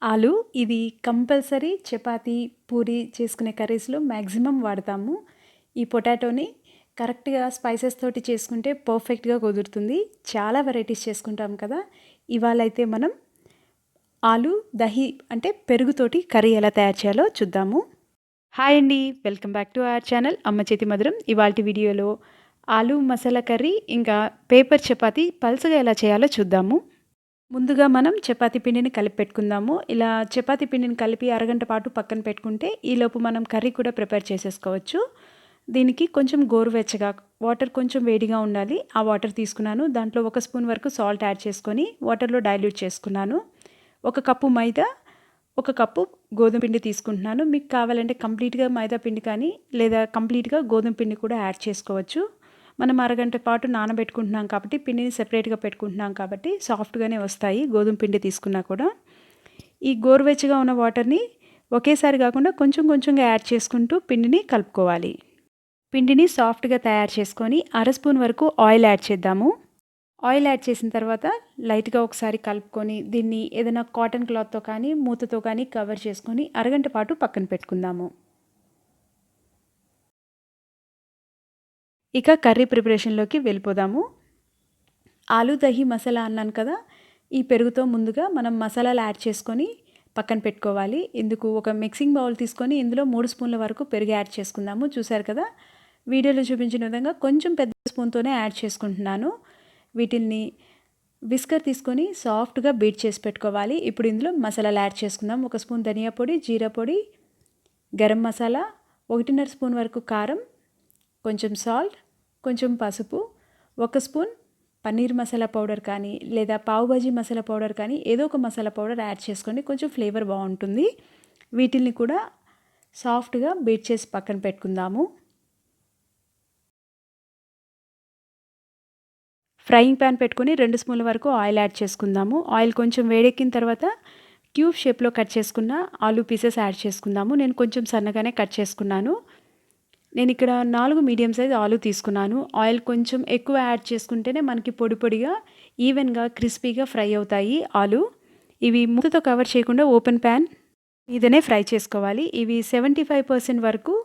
ఆలు ఇది కంపల్సరీ చపాతీ, పూరి చేసుకునే కర్రీస్‌లో మ్యాక్సిమం వాడతాము. ఈ పొటాటోని కరెక్ట్‌గా స్పైసెస్ తోటి చేసుకుంటే పర్ఫెక్ట్‌గా కుదురుతుంది. చాలా వెరైటీస్ చేసుకుంటాం కదా! ఇవాళైతే మనం ఆలు దహి అంటే పెరుగుతోటి కర్రీ ఎలా తయారు చేయాలో చూద్దాము. హాయ్ అండి. Welcome back to our channel అమ్మ చేతి మధురం. ఇవాల్టి వీడియోలో ఆలు మసాలా కర్రీ ఇంకా పేపర్ చపాతీ పల్చగా ఎలా చేయాలో చూద్దాము. ముందుగా మనం చపాతీ పిండిని కలిపి పెట్టుకుందాము. ఇలా చపాతీ పిండిని కలిపి అరగంట పాటు పక్కన పెట్టుకుంటే ఈలోపు మనం కర్రీ కూడా ప్రిపేర్ చేసేసుకోవచ్చు. దీనికి కొంచెం గోరువెచ్చగా వాటర్ కొంచెం వేడిగా ఉండాలి. ఆ వాటర్ తీసుకున్నాను. దాంట్లో 1 స్పూన్ వరకు సాల్ట్ యాడ్ చేసుకొని వాటర్లో డైల్యూట్ చేసుకున్నాను. 1 కప్పు మైదా, 1 కప్పు గోధుమ పిండి తీసుకుంటున్నాను. మీకు కావాలంటే కంప్లీట్‌గా మైదా పిండి కానీ లేదా కంప్లీట్‌గా గోధుమ పిండి కూడా యాడ్ చేసుకోవచ్చు. మనం అరగంట పాటు నానబెట్టుకుంటున్నాం కాబట్టి పిండిని సెపరేట్‌గా పెట్టుకుంటున్నాం కాబట్టి సాఫ్ట్‌గానే వస్తాయి గోధుమ పిండి తీసుకున్నా కూడా. ఈ గోరువెచ్చగా ఉన్న వాటర్‌ని ఒకేసారి కాకుండా కొంచెం కొంచెంగా యాడ్ చేసుకుంటూ పిండిని కలుపుకోవాలి. పిండిని సాఫ్ట్‌గా తయారు చేసుకొని అర స్పూన్ వరకు ఆయిల్ యాడ్ చేద్దాము. ఆయిల్ యాడ్ చేసిన తర్వాత లైట్‌గా ఒకసారి కలుపుకొని దీన్ని ఏదైనా కాటన్ క్లాత్‌తో కానీ మూతతో కానీ కవర్ చేసుకొని అరగంట పాటు పక్కన పెట్టుకుందాము. ఇక కర్రీ ప్రిపరేషన్‌లోకి వెళ్ళిపోదాము. ఆలు దహి మసాలా అన్నాను కదా! ఈ పెరుగుతో ముందుగా మనం మసాలాలు యాడ్ చేసుకొని పక్కన పెట్టుకోవాలి. ఇందుకు ఒక మిక్సింగ్ బౌల్ తీసుకొని ఇందులో 3 స్పూన్ల వరకు పెరుగు యాడ్ చేసుకుందాము. చూసారు కదా! వీడియోలో చూపించిన విధంగా కొంచెం పెద్ద స్పూన్‌తోనే యాడ్ చేసుకుంటున్నాను. వీటిల్ని విస్కర్ తీసుకొని సాఫ్ట్‌గా బీట్ చేసి పెట్టుకోవాలి. ఇప్పుడు ఇందులో మసాలాలు యాడ్ చేసుకుందాం. 1 స్పూన్ ధనియా పొడి, జీరా పొడి, గరం మసాలా, 1.5 స్పూన్ వరకు కారం, కొంచెం సాల్ట్, కొంచెం పసుపు, 1 స్పూన్ పన్నీర్ మసాలా పౌడర్ కానీ లేదా పావు భాజీ మసాలా పౌడర్ కానీ ఏదో ఒక మసాలా పౌడర్ యాడ్ చేసుకోండి. కొంచెం ఫ్లేవర్ బాగుంటుంది. వీటిల్ని కూడా సాఫ్ట్‌గా బీట్ చేసి పక్కన పెట్టుకుందాము. ఫ్రైయింగ్ ప్యాన్ పెట్టుకొని 2 స్పూన్ల వరకు ఆయిల్ యాడ్ చేసుకుందాము. ఆయిల్ కొంచెం వేడెక్కిన తర్వాత క్యూబ్ షేప్లో కట్ చేసుకున్న ఆలూ పీసెస్ యాడ్ చేసుకుందాము. నేను కొంచెం సన్నగానే కట్ చేసుకున్నాను. నేను ఇక్కడ 4 మీడియం సైజ్ ఆలు తీసుకున్నాను. ఆయిల్ కొంచెం ఎక్కువ యాడ్ చేసుకుంటేనే మనకి పొడి పొడిగా ఈవెన్‌గా క్రిస్పీగా ఫ్రై అవుతాయి ఆలు. ఇవి మూతతో కవర్ చేయకుండా ఓపెన్ ప్యాన్ మీదనే ఫ్రై చేసుకోవాలి. ఇవి 75% వరకు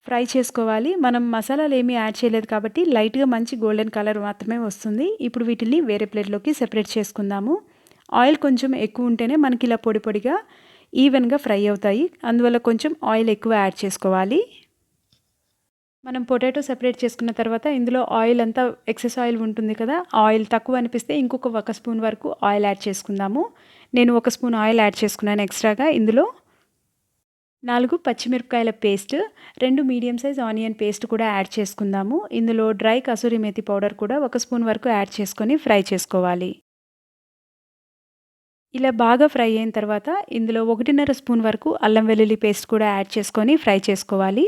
ఫ్రై చేసుకోవాలి. మనం మసాలాలు ఏమీ యాడ్ చేయలేదు కాబట్టి లైట్‌గా మంచి గోల్డెన్ కలర్ మాత్రమే వస్తుంది. ఇప్పుడు వీటిని వేరే ప్లేట్‌లోకి సెపరేట్ చేసుకుందాము. ఆయిల్ కొంచెం ఎక్కువ ఉంటేనే మనకి ఇలా పొడి పొడిగా ఈవెన్‌గా ఫ్రై అవుతాయి. అందువల్ల కొంచెం ఆయిల్ ఎక్కువ యాడ్ చేసుకోవాలి. మనం పొటాటో సెపరేట్ చేసుకున్న తర్వాత ఇందులో ఆయిల్ అంతా ఎక్సెస్ ఆయిల్ ఉంటుంది కదా! ఆయిల్ తక్కువ అనిపిస్తే ఇంకొక 1 స్పూన్ వరకు ఆయిల్ యాడ్ చేసుకుందాము. నేను 1 స్పూన్ ఆయిల్ యాడ్ చేసుకున్నాను ఎక్స్ట్రాగా. ఇందులో 4 పచ్చిమిరపకాయల paste, 2 medium size onion paste కూడా యాడ్ చేసుకుందాము. ఇందులో డ్రై కసూరి మేతి పౌడర్ కూడా 1 స్పూన్ వరకు యాడ్ చేసుకొని ఫ్రై చేసుకోవాలి. ఇలా బాగా ఫ్రై అయిన తర్వాత ఇందులో 1.5 స్పూన్ వరకు అల్లం వెల్లుల్లి పేస్ట్ కూడా యాడ్ చేసుకొని ఫ్రై చేసుకోవాలి.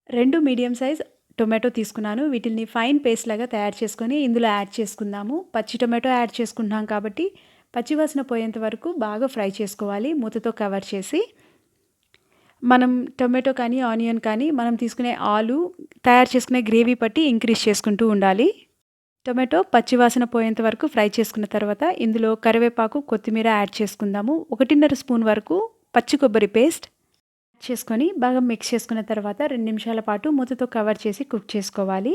2 మీడియం సైజ్ టొమాటో తీసుకున్నాను. వీటిని ఫైన్ పేస్ట్ లాగా తయారు చేసుకొని ఇందులో యాడ్ చేసుకుందాము. పచ్చి టొమాటో యాడ్ చేసుకుంటున్నాం కాబట్టి పచ్చివాసన పోయేంత వరకు బాగా ఫ్రై చేసుకోవాలి మూతతో కవర్ చేసి. మనం టొమాటో కానీ ఆనియన్ కానీ మనం తీసుకునే ఆలు తయారు చేసుకునే గ్రేవీ పట్టి ఇంక్రీజ్ చేసుకుంటూ ఉండాలి. టొమాటో పచ్చివాసన పోయేంత వరకు ఫ్రై చేసుకున్న తర్వాత ఇందులో కరివేపాకు, కొత్తిమీర యాడ్ చేసుకుందాము. 1.5 స్పూన్ వరకు పచ్చి కొబ్బరి పేస్ట్ చేసుకొని బాగా మిక్స్ చేసుకున్న తర్వాత 2 నిమిషాల పాటు మూతతో కవర్ చేసి కుక్ చేసుకోవాలి.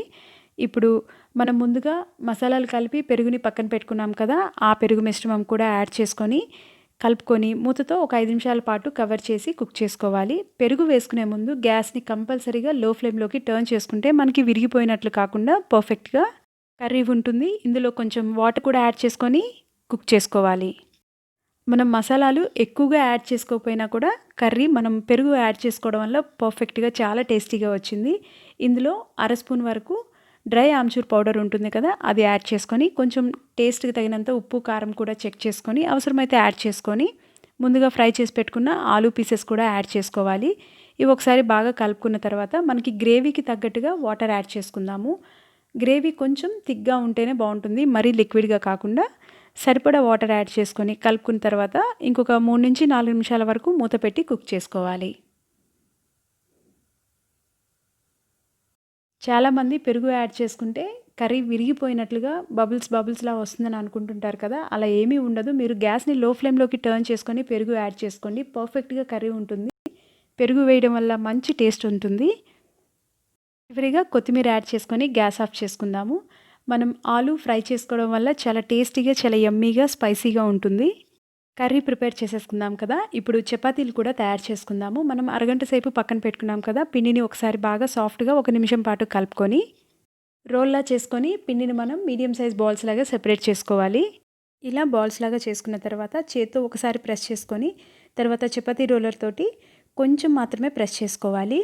ఇప్పుడు మనం ముందుగా మసాలాలు కలిపి పెరుగుని పక్కన పెట్టుకున్నాం కదా! ఆ పెరుగు మిశ్రమం కూడా యాడ్ చేసుకొని కలుపుకొని మూతతో ఒక 5 నిమిషాల పాటు కవర్ చేసి కుక్ చేసుకోవాలి. పెరుగు వేసుకునే ముందు గ్యాస్‌ని కంపల్సరీగా లో ఫ్లేమ్‌లోకి టర్న్ చేసుకుంటే మనకి విరిగిపోయినట్లు కాకుండా పర్ఫెక్ట్‌గా కర్రీ ఉంటుంది. ఇందులో కొంచెం వాటర్ కూడా యాడ్ చేసుకొని కుక్ చేసుకోవాలి. మనం మసాలాలు ఎక్కువగా యాడ్ చేసుకోకపోయినా కూడా కర్రీ మనం పెరుగు యాడ్ చేసుకోవడం వల్ల పర్ఫెక్ట్‌గా చాలా టేస్టీగా వచ్చింది. ఇందులో అర స్పూన్ వరకు డ్రై ఆమ్చూర్ పౌడర్ ఉంటుంది కదా! అది యాడ్ చేసుకొని కొంచెం టేస్ట్‌కి తగినంత ఉప్పు, కారం కూడా చెక్ చేసుకొని అవసరమైతే యాడ్ చేసుకొని ముందుగా ఫ్రై చేసి పెట్టుకున్న ఆలూ పీసెస్ కూడా యాడ్ చేసుకోవాలి. ఇవి ఒకసారి బాగా కలుపుకున్న తర్వాత మనకి గ్రేవీకి తగ్గట్టుగా వాటర్ యాడ్ చేసుకుందాము. గ్రేవీ కొంచెం థిక్‌గా ఉంటేనే బాగుంటుంది. మరీ లిక్విడ్‌గా కాకుండా సరిపడా వాటర్ యాడ్ చేసుకొని కలుపుకున్న తర్వాత ఇంకొక 3-4 నిమిషాల వరకు మూత పెట్టి కుక్ చేసుకోవాలి. చాలామంది పెరుగు యాడ్ చేసుకుంటే కర్రీ విరిగిపోయినట్లుగా బబుల్స్‌లా వస్తుందని అనుకుంటుంటారు కదా! అలా ఏమీ ఉండదు. మీరు గ్యాస్‌ని లో ఫ్లేమ్‌లోకి టర్న్ చేసుకొని పెరుగు యాడ్ చేసుకోండి. పర్ఫెక్ట్‌గా కర్రీ ఉంటుంది. పెరుగు వేయడం వల్ల మంచి టేస్ట్ ఉంటుంది. చివరిగా కొత్తిమీర యాడ్ చేసుకొని గ్యాస్ ఆఫ్ చేసుకుందాము. మనం ఆలు ఫ్రై చేసుకోవడం వల్ల చాలా టేస్టీగా, చాలా యమ్మీగా, స్పైసీగా ఉంటుంది. కర్రీ ప్రిపేర్ చేసేసుకుందాం కదా! ఇప్పుడు చపాతీలు కూడా తయారు చేసుకుందాము. మనం అరగంట సేపు పక్కన పెట్టుకున్నాం కదా! పిండిని ఒకసారి బాగా సాఫ్ట్‌గా 1 నిమిషం పాటు కలుపుకొని, రోల్‌లా చేసుకొని పిండిని మనం మీడియం సైజ్ బాల్స్ లాగా సెపరేట్ చేసుకోవాలి. ఇలా బాల్స్ లాగా చేసుకున్న తర్వాత చేత్తో ఒకసారి ప్రెస్ చేసుకొని, తర్వాత చపాతీ రోలర్ తోటి కొంచెం మాత్రమే ప్రెస్ చేసుకోవాలి.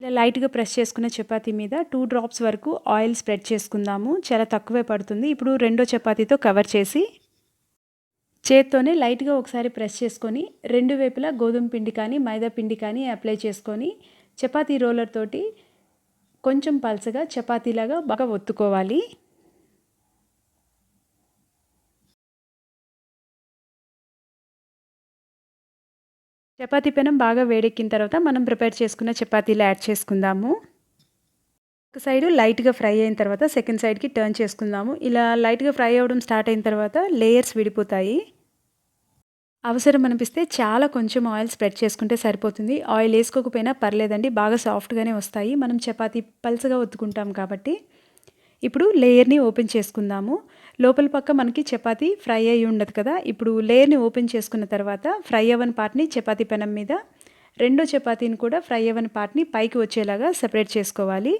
ఇలా లైట్‌గా ప్రెస్ చేసుకున్న చపాతీ మీద 2 డ్రాప్స్ వరకు ఆయిల్ స్ప్రెడ్ చేసుకుందాము. చాలా తక్కువే పడుతుంది. ఇప్పుడు రెండో చపాతీతో కవర్ చేసి, చేత్తోనే లైట్‌గా ఒకసారి ప్రెస్ చేసుకొని, రెండు వైపులా గోధుమ పిండి కానీ, మైదా పిండి కానీ అప్లై చేసుకొని, చపాతీ రోలర్ తోటి కొంచెం పల్చగా చపాతీలాగా బాగా ఒత్తుకోవాలి. చపాతీ పెనం బాగా వేడెక్కిన తర్వాత మనం ప్రిపేర్ చేసుకున్న చపాతీలు యాడ్ చేసుకుందాము. ఒక సైడు లైట్‌గా ఫ్రై అయిన తర్వాత సెకండ్ సైడ్‌కి టర్న్ చేసుకుందాము. ఇలా లైట్‌గా ఫ్రై అవ్వడం స్టార్ట్ అయిన తర్వాత లేయర్స్ విడిపోతాయి. అవసరం అనిపిస్తే చాలా కొంచెం ఆయిల్ స్ప్రెడ్ చేసుకుంటే సరిపోతుంది. ఆయిల్ ఏసుకోకపోయినా పర్లేదండి. బాగా సాఫ్ట్‌గానే వస్తాయి. మనం చపాతీ పల్చగా ఒత్తుకుంటాం కాబట్టి. ఇప్పుడు లేయర్‌ని ఓపెన్ చేసుకుందాము. లోపల పక్క మనకి చపాతీ ఫ్రై అయ్యి ఉండదు కదా! ఇప్పుడు లేయర్‌ని ఓపెన్ చేసుకున్న తర్వాత ఫ్రై అవ్వని పార్ట్‌ని చపాతీ పెనం మీద, రెండో చపాతీని కూడా ఫ్రై అవ్వని పార్ట్‌ని పైకి వచ్చేలాగా సెపరేట్ చేసుకోవాలి.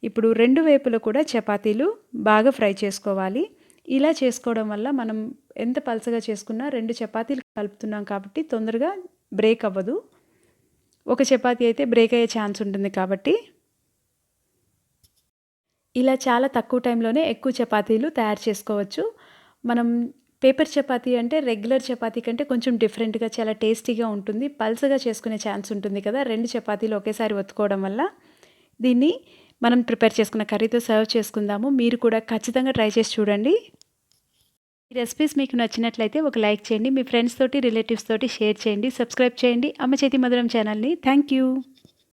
ఇప్పుడు రెండు వైపులా కూడా చపాతీలు బాగా ఫ్రై చేసుకోవాలి. ఇలా చేసుకోవడం వల్ల మనం ఎంత పలచగా చేసుకున్నా 2 చపాతీలు కలుపుతున్నాం కాబట్టి తొందరగా బ్రేక్ అవ్వదు. ఒక చపాతీ అయితే బ్రేక్ అయ్యే ఛాన్స్ ఉంటుంది కాబట్టి, ఇలా చాలా తక్కువ టైంలోనే ఎక్కువ చపాతీలు తయారు చేసుకోవచ్చు. మనం పేపర్ చపాతీ అంటే రెగ్యులర్ చపాతీ కంటే కొంచెం డిఫరెంట్‌గా చాలా టేస్టీగా ఉంటుంది. పల్చగా చేసుకునే ఛాన్స్ ఉంటుంది కదా! 2 చపాతీలు ఒకేసారి ఒత్తుకోవడం వల్ల. దీన్ని మనం ప్రిపేర్ చేసుకున్న కర్రీతో సర్వ్ చేసుకుందాము. మీరు కూడా ఖచ్చితంగా ట్రై చేసి చూడండి. ఈ రెసిపీస్ మీకు నచ్చినట్లయితే ఒక లైక్ చేయండి. మీ ఫ్రెండ్స్ తోటి, రిలేటివ్స్ తోటి షేర్ చేయండి. సబ్స్క్రైబ్ చేయండి. అమ్మ చేతి మధురం ఛానల్‌ని. Thank you.